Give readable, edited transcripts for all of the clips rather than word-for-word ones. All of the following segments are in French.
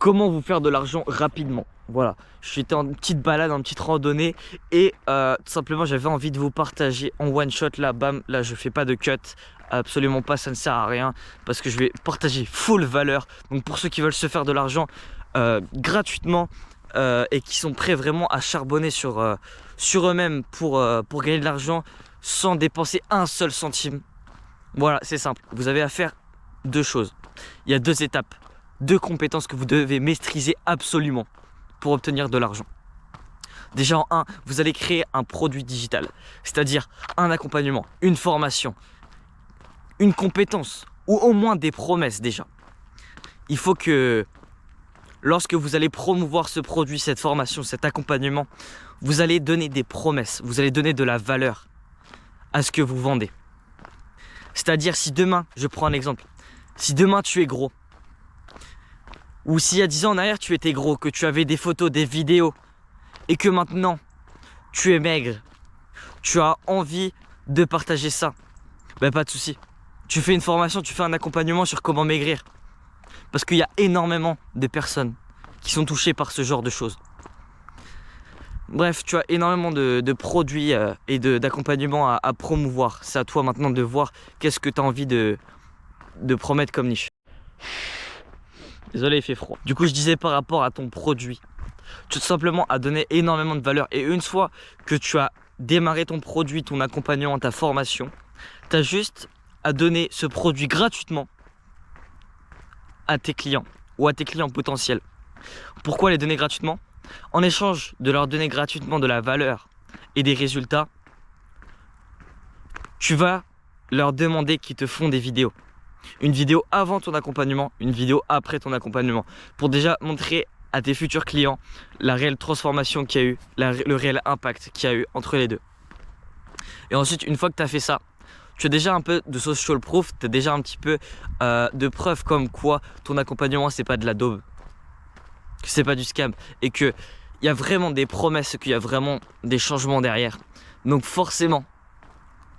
comment vous faire de l'argent rapidement. Voilà, j'étais en petite balade, en petite randonnée et tout simplement j'avais envie de vous partager en one shot là, bam, là je fais pas de cut, absolument pas, ça ne sert à rien parce que je vais partager full valeur. Donc pour ceux qui veulent se faire de l'argent gratuitement et qui sont prêts vraiment à charbonner sur eux-mêmes pour gagner de l'argent sans dépenser un seul centime. Voilà, c'est simple, vous avez à faire deux choses. Il y a deux étapes, deux compétences que vous devez maîtriser absolument pour obtenir de l'argent. Déjà en 1, vous allez créer un produit digital, c'est-à-dire un accompagnement, une formation, une compétence ou au moins des promesses déjà. Il faut que lorsque vous allez promouvoir ce produit, cette formation, cet accompagnement, vous allez donner des promesses, vous allez donner de la valeur à ce que vous vendez. C'est-à-dire si demain, je prends un exemple, si demain tu es gros, ou s'il y a 10 ans en arrière tu étais gros, que tu avais des photos, des vidéos, et que maintenant tu es maigre, tu as envie de partager ça, ben pas de souci. Tu fais une formation, tu fais un accompagnement sur comment maigrir. Parce qu'il y a énormément de personnes qui sont touchées par ce genre de choses. Bref, tu as énormément de produits et d'accompagnement à promouvoir. C'est à toi maintenant de voir qu'est-ce que tu as envie de promettre comme niche. Désolé, il fait froid. Du coup, je disais par rapport à ton produit, tout simplement à donner énormément de valeur. Et une fois que tu as démarré ton produit, ton accompagnement, ta formation, tu as juste à donner ce produit gratuitement à tes clients ou à tes clients potentiels. Pourquoi les donner gratuitement? En échange de leur donner gratuitement de la valeur et des résultats, tu vas leur demander qu'ils te font des vidéos. Une vidéo avant ton accompagnement, une vidéo après ton accompagnement. Pour déjà montrer à tes futurs clients la réelle transformation qu'il y a eu, le réel impact qu'il y a eu entre les deux. Et ensuite, une fois que tu as fait ça, tu as déjà un peu de social proof, tu as déjà un petit peu de preuves comme quoi ton accompagnement c'est pas de la daube, que c'est pas du scam et qu'il y a vraiment des promesses, qu'il y a vraiment des changements derrière. Donc forcément,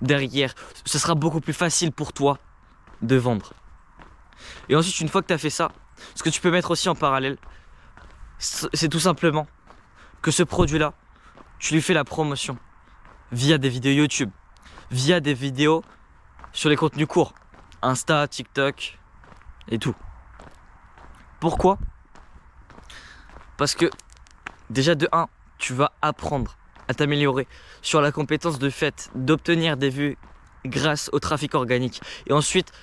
derrière, ce sera beaucoup plus facile pour toi de vendre. Et ensuite, une fois que tu as fait ça, ce que tu peux mettre aussi en parallèle, c'est tout simplement que ce produit-là, tu lui fais la promotion via des vidéos YouTube, via des vidéos sur les contenus courts, Insta, TikTok et tout. Pourquoi? Parce que déjà de 1, tu vas apprendre à t'améliorer sur la compétence de fait d'obtenir des vues grâce au trafic organique. Et ensuite,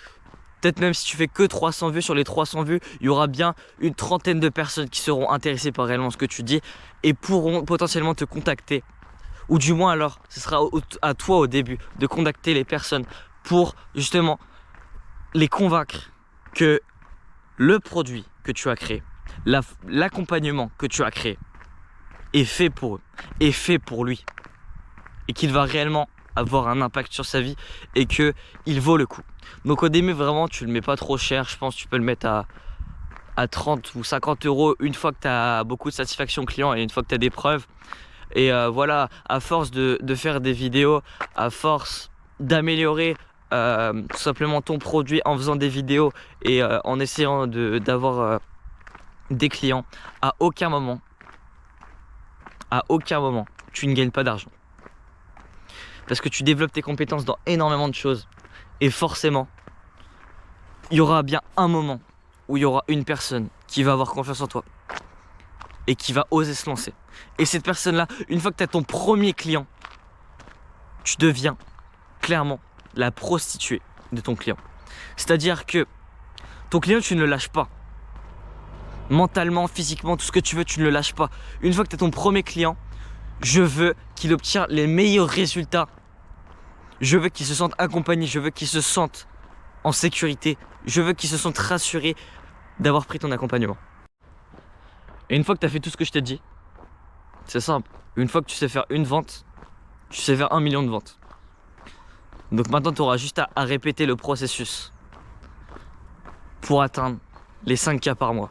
peut-être même si tu fais que 300 vues, sur les 300 vues, il y aura bien une trentaine de personnes qui seront intéressées par réellement ce que tu dis et pourront potentiellement te contacter. Ou du moins alors, ce sera à toi au début de contacter les personnes pour justement les convaincre que le produit que tu as créé, l'accompagnement que tu as créé est fait pour eux, est fait pour lui et qu'il va réellement avoir un impact sur sa vie et qu'il vaut le coup. Donc au début vraiment tu le mets pas trop cher, je pense que tu peux le mettre à 30 ou 50 euros une fois que tu as beaucoup de satisfaction client et une fois que tu as des preuves. Et voilà, à force de faire des vidéos, à force d'améliorer tout simplement ton produit en faisant des vidéos et en essayant d'avoir des clients, à aucun moment tu ne gagnes pas d'argent. Parce que tu développes tes compétences dans énormément de choses. Et forcément, il y aura bien un moment où il y aura une personne qui va avoir confiance en toi et qui va oser se lancer. Et cette personne-là, une fois que tu as ton premier client, tu deviens clairement la prostituée de ton client. C'est-à-dire que ton client, tu ne le lâches pas. Mentalement, physiquement, tout ce que tu veux, tu ne le lâches pas. Une fois que tu as ton premier client, je veux qu'il obtienne les meilleurs résultats. Je veux qu'il se sente accompagné, je veux qu'il se sente en sécurité. Je veux qu'il se sente rassuré d'avoir pris ton accompagnement. Et une fois que tu as fait tout ce que je t'ai dit, c'est simple. Une fois que tu sais faire une vente, tu sais faire 1 million de ventes. Donc maintenant, tu auras juste à répéter le processus pour atteindre les 5K par mois.